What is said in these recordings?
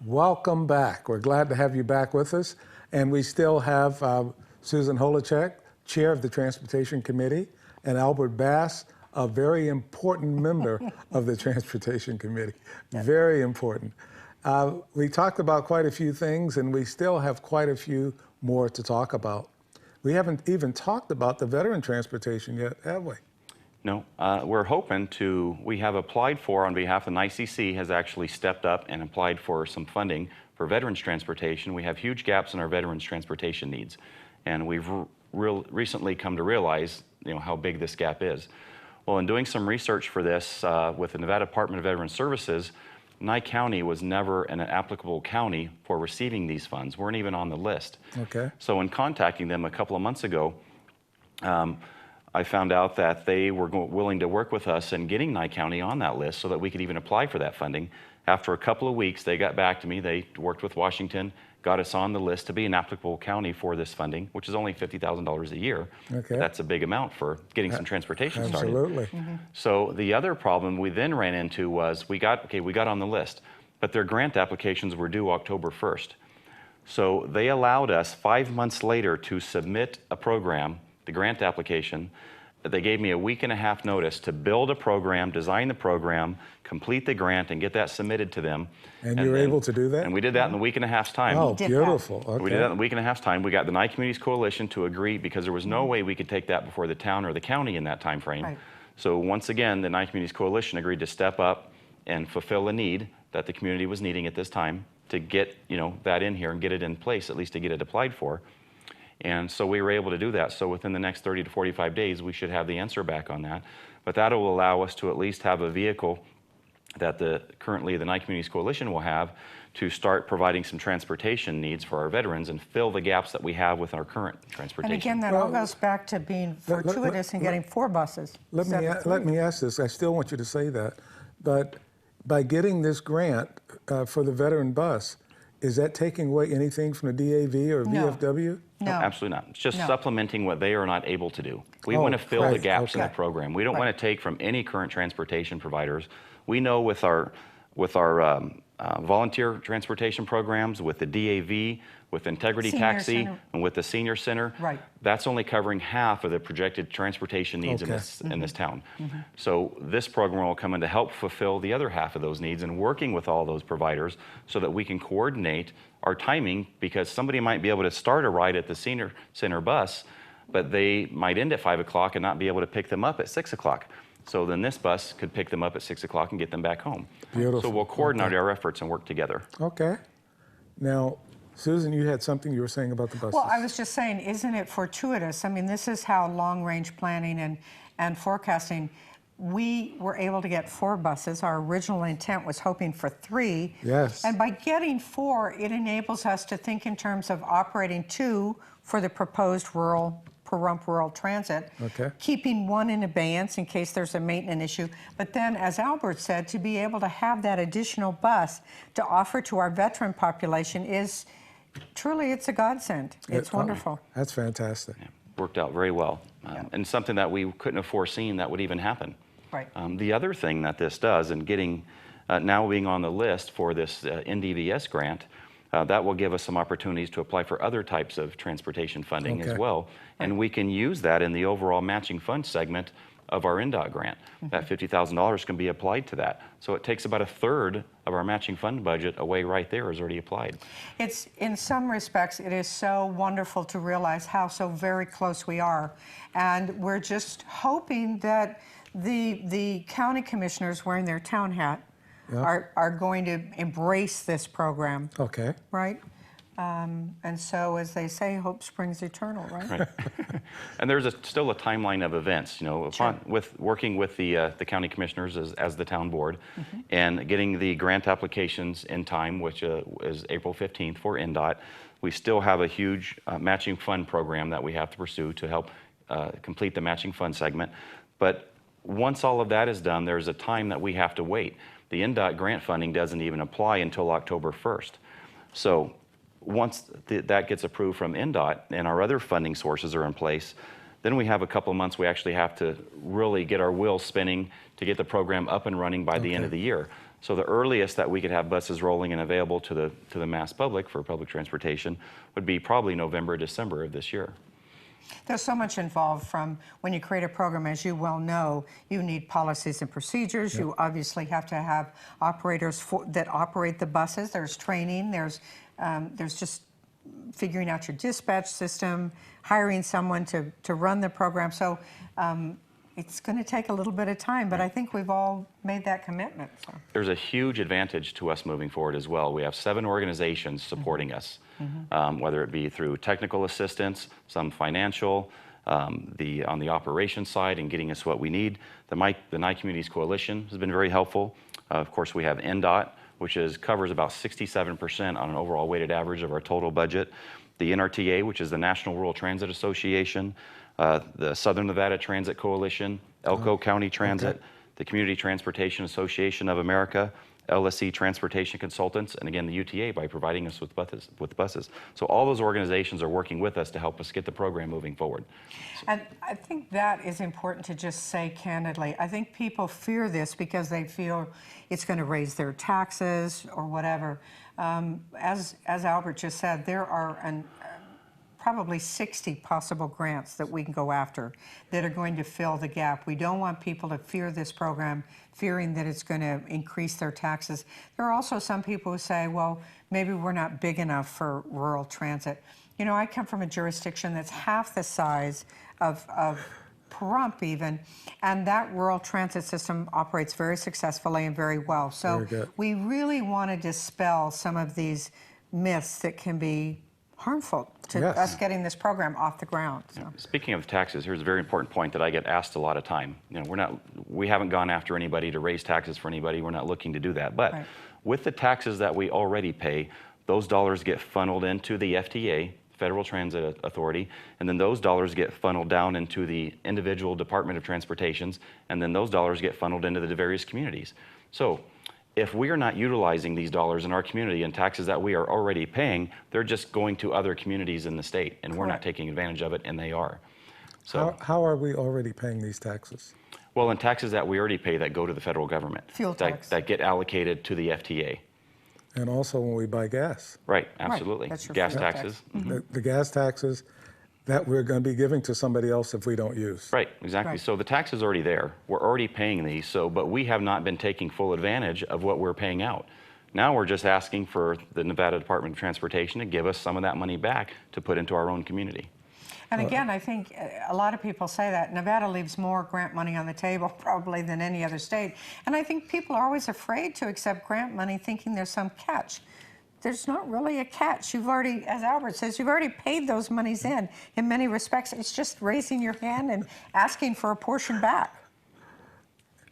Welcome back. We're glad to have you back with us. And we still have Susan Holecheck, Chair of the Transportation Committee, and Albert Bass, a very important member of the Transportation Committee. Very important. We talked about quite a few things, and we still have quite a few more to talk about. We haven't even talked about the veteran transportation yet, have we? No, we're hoping to, we have applied for, on behalf of the NYCC, has actually stepped up and applied for some funding for veterans transportation. We have huge gaps in our veterans transportation needs. And we've recently come to realize, how big this gap is. Well, in doing some research for this with the Nevada Department of Veterans Services, Nye County was never an applicable county for receiving these funds, weren't even on the list. Okay. So in contacting them a couple of months ago, I found out that they were willing to work with us in getting Nye County on that list so that we could even apply for that funding. After a couple of weeks, they got back to me. They worked with Washington, got us on the list to be an applicable county for this funding, which is only $50,000 a year. Okay. That's a big amount for getting some transportation started. Absolutely. So the other problem we then ran into was we got on the list, but their grant applications were due October 1st. So they allowed us 5 months later to submit a program, the grant application. They gave me a week and a half notice to build a program, design the program, complete the grant, and get that submitted to them. And you were able to do that? And we did that in a week and a half's time. Oh, beautiful. Okay. We did that in a week and a half's time. We got the Nye Communities Coalition to agree because there was no way we could take that before the town or the county in that time frame. Right. So once again, the Nye Communities Coalition agreed to step up and fulfill a need that the community was needing at this time to get that in here and get it in place, at least to get it applied for. And so we were able to do that. So within the next 30 to 45 days, we should have the answer back on that. But that will allow us to at least have a vehicle that currently the Nye Communities Coalition will have to start providing some transportation needs for our veterans and fill the gaps that we have with our current transportation. And again, that all goes back to being fortuitous and getting 4 buses. Let me ask this. I still want you to say that. But by getting this grant for the veteran bus, is that taking away anything from the DAV or VFW? No, absolutely not. It's just supplementing what they are not able to do. We want to fill the gaps in the program. We don't want to take from any current transportation providers. We know with our volunteer transportation programs, with the DAV, with Integrity Senior Taxi, Center. and with the Senior Center, that's only covering half of the projected transportation needs in this town. So this program will come in to help fulfill the other half of those needs and working with all those providers so that we can coordinate our timing, because somebody might be able to start a ride at the Senior Center bus, but they might end at 5 o'clock and not be able to pick them up at 6 o'clock. So then this bus could pick them up at 6 o'clock and get them back home. Beautiful. So we'll coordinate our efforts and work together. Okay. Now, Susan, you had something you were saying about the buses. Well, I was just saying, isn't it fortuitous? I mean, this is how long-range planning and forecasting, we were able to get 4 buses. Our original intent was hoping for 3. Yes. And by getting 4, it enables us to think in terms of operating 2 for the proposed rural transit, keeping 1 in abeyance in case there's a maintenance issue. But then, as Albert said, to be able to have that additional bus to offer to our veteran population is truly, it's a godsend. It's wonderful. That's fantastic. Yeah, worked out very well. And something that we couldn't have foreseen that would even happen. Right. The other thing that this does, and getting now being on the list for this NDVS grant, that will give us some opportunities to apply for other types of transportation funding as well. And we can use that in the overall matching fund segment of our NDOT grant. That $50,000 can be applied to that. So it takes about 1/3 of our matching fund budget away right there is already applied. It's, in some respects, it is so wonderful to realize how so very close we are. And we're just hoping that the county commissioners wearing their town hat are going to embrace this program. Okay. Right? And so, as they say, hope springs eternal, right? And there's still a timeline of events, with working with the county commissioners as the town board, and getting the grant applications in time, which is April 15th for NDOT. We still have a huge matching fund program that we have to pursue to help complete the matching fund segment. But once all of that is done, there's a time that we have to wait. The NDOT grant funding doesn't even apply until October 1st. So once that gets approved from NDOT and our other funding sources are in place, then we have a couple of months we actually have to really get our wheels spinning to get the program up and running by the end of the year. So the earliest that we could have buses rolling and available to the mass public for public transportation would be probably November, December of this year. There's so much involved from when you create a program, as you well know, you need policies and procedures. Yep. You obviously have to have operators that operate the buses. There's training, there's just figuring out your dispatch system, hiring someone to run the program. So it's going to take a little bit of time, but I think we've all made that commitment. So. There's a huge advantage to us moving forward as well. We have 7 organizations supporting us, whether it be through technical assistance, some financial, on the operations side and getting us what we need. The Nye Communities Coalition has been very helpful. Of course, we have NDOT, which covers about 67% on an overall weighted average of our total budget. The NRTA, which is the National Rural Transit Association, the Southern Nevada Transit Coalition, Elko County Transit, the Community Transportation Association of America, LSC Transportation Consultants, and again, the UTA by providing us with buses. So all those organizations are working with us to help us get the program moving forward. And I think that is important to just say candidly. I think people fear this because they feel it's going to raise their taxes or whatever. As Albert just said, there are probably 60 possible grants that we can go after that are going to fill the gap. We don't want people to fear this program, fearing that it's going to increase their taxes. There are also some people who say, well, maybe we're not big enough for rural transit. You know, I come from a jurisdiction that's half the size of Pahrump even, and that rural transit system operates very successfully and very well. So we really want to dispel some of these myths that can be harmful to us getting this program off the ground. So. Speaking of taxes, here's a very important point that I get asked a lot of time. You know, we haven't gone after anybody to raise taxes for anybody. We're not looking to do that. But with the taxes that we already pay, those dollars get funneled into the FTA, Federal Transit Authority, and then those dollars get funneled down into the individual Department of Transportations, and then those dollars get funneled into the various communities. So if we are not utilizing these dollars in our community and taxes that we are already paying, they're just going to other communities in the state, and we're not taking advantage of it, and they are. So how are we already paying these taxes? Well, in taxes that we already pay that go to the federal government. Fuel tax. That get allocated to the FTA. And also when we buy gas. Right, absolutely. That's your gas fuel tax. taxes. The gas taxes that we're going to be giving to somebody else if we don't use. Right, exactly. So the tax is already there. We're already paying these, but we have not been taking full advantage of what we're paying out. Now we're just asking for the Nevada Department of Transportation to give us some of that money back to put into our own community. And again, I think a lot of people say that Nevada leaves more grant money on the table probably than any other state. And I think people are always afraid to accept grant money thinking there's some catch. There's not really a catch. You've already, as Albert says, you've already paid those monies in many respects. It's just raising your hand and asking for a portion back.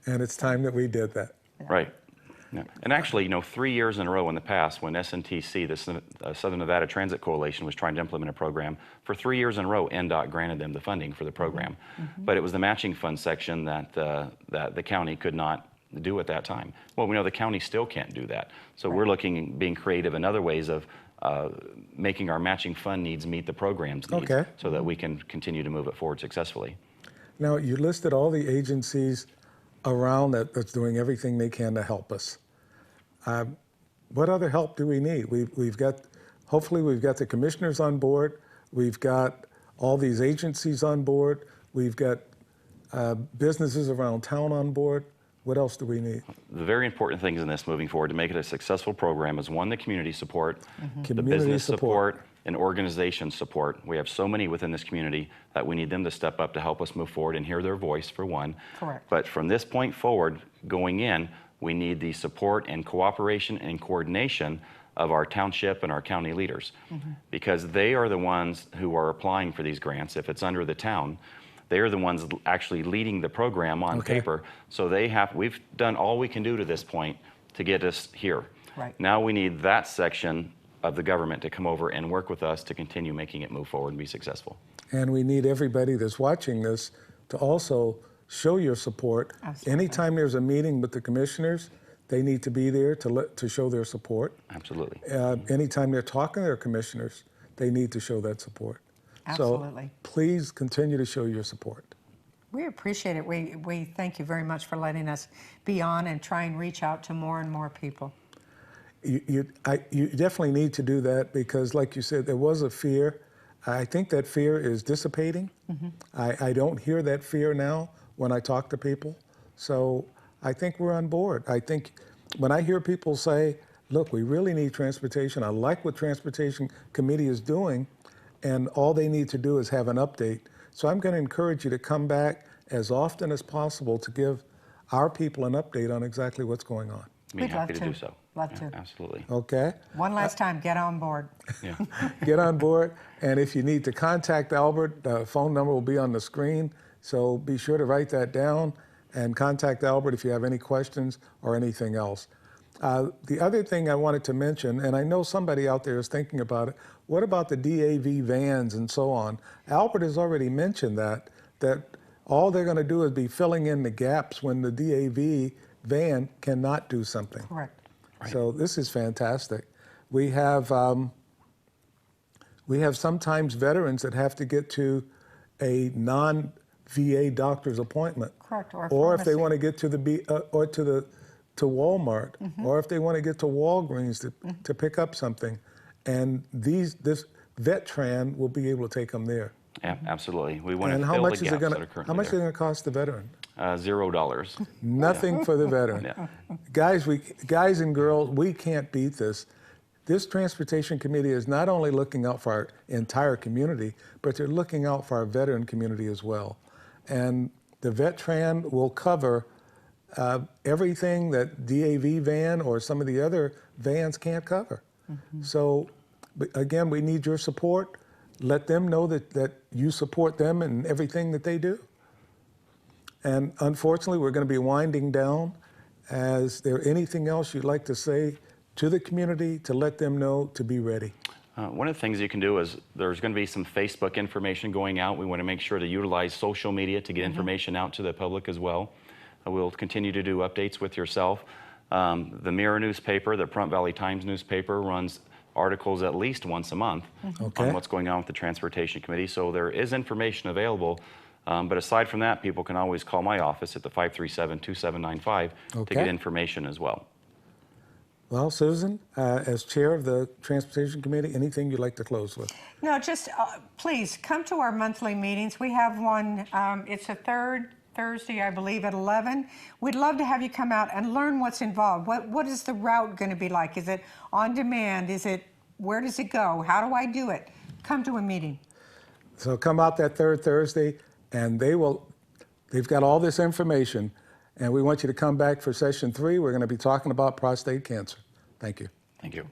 And it's time that we did that. Right. Yeah. And actually, 3 years in a row in the past, when SNTC, the Southern Nevada Transit Coalition, was trying to implement a program, for 3 years in a row, NDOT granted them the funding for the program. But it was the matching fund section that the county could not do at that time. Well, we know the county still can't do that. So we're being creative in other ways of making our matching fund needs meet the program's needs so that we can continue to move it forward successfully. Now, you listed all the agencies around that's doing everything they can to help us. What other help do we need? Hopefully we've got the commissioners on board. We've got all these agencies on board. We've got businesses around town on board. What else do we need? The very important things in this moving forward to make it a successful program is, one, the community support, the business support, and organization support. We have so many within this community that we need them to step up to help us move forward and hear their voice, for one. Correct. But from this point forward, going in, we need the support and cooperation and coordination of our township and our county leaders, because they are the ones who are applying for these grants. If it's under the town, they are the ones actually leading the program on paper. So we've done all we can do to this point to get us here. Right. Now we need that section of the government to come over and work with us to continue making it move forward and be successful. And we need everybody that's watching this to also show your support. Absolutely. Anytime there's a meeting with the commissioners, they need to be there to show their support. Absolutely. Anytime they're talking to their commissioners, they need to show that support. Absolutely. So please continue to show your support. We appreciate it. We thank you very much for letting us be on and try and reach out to more and more people. You definitely need to do that because, like you said, there was a fear. I think that fear is dissipating. I don't hear that fear now when I talk to people. So I think we're on board. I think when I hear people say, look, we really need transportation. I like what Transportation Committee is doing, and all they need to do is have an update. So I'm going to encourage you to come back as often as possible to give our people an update on exactly what's going on. Be happy to do so. Love to. Absolutely. Okay? One last time, get on board. Yeah. Get on board, and if you need to contact Albert, the phone number will be on the screen, so be sure to write that down and contact Albert if you have any questions or anything else. The other thing I wanted to mention, and I know somebody out there is thinking about it, what about the DAV vans and so on? Albert has already mentioned that all they're going to do is be filling in the gaps when the DAV van cannot do something. Correct. Right. So this is fantastic. We have sometimes veterans that have to get to a non-VA doctor's appointment. Correct. Or if they want to get to to Walmart, or if they want to get to Walgreens to pick up something, and this VetTran will be able to take them there. Yeah, absolutely. We want to And fill how much the is gaps it that going are to? currently How much is it there. going to cost the veteran? $0. Nothing for the veteran. Yeah. Guys and girls, we can't beat this. This Transportation Committee is not only looking out for our entire community, but they're looking out for our veteran community as well. And the VetTran will cover everything that DAV van or some of the other vans can't cover. So, again, we need your support. Let them know that you support them in everything that they do. And unfortunately, we're going to be winding down. Is there anything else you'd like to say to the community to let them know to be ready? One of the things you can do is there's going to be some Facebook information going out. We want to make sure to utilize social media to get information out to the public as well. We'll continue to do updates with yourself. The Mirror newspaper, the Front Valley Times newspaper, runs articles at least once a month on what's going on with the Transportation Committee. So there is information available. But aside from that, people can always call my office at the 537-2795 to get information as well. Well, Susan, as chair of the Transportation Committee, anything you'd like to close with? No, just please come to our monthly meetings. We have one, it's the third Thursday, I believe, at 11. We'd love to have you come out and learn what's involved. What is the route going to be like? Is it on demand? Where does it go? How do I do it? Come to a meeting. So come out that third Thursday, and they've got all this information, and we want you to come back for session 3. We're going to be talking about prostate cancer. Thank you. Thank you.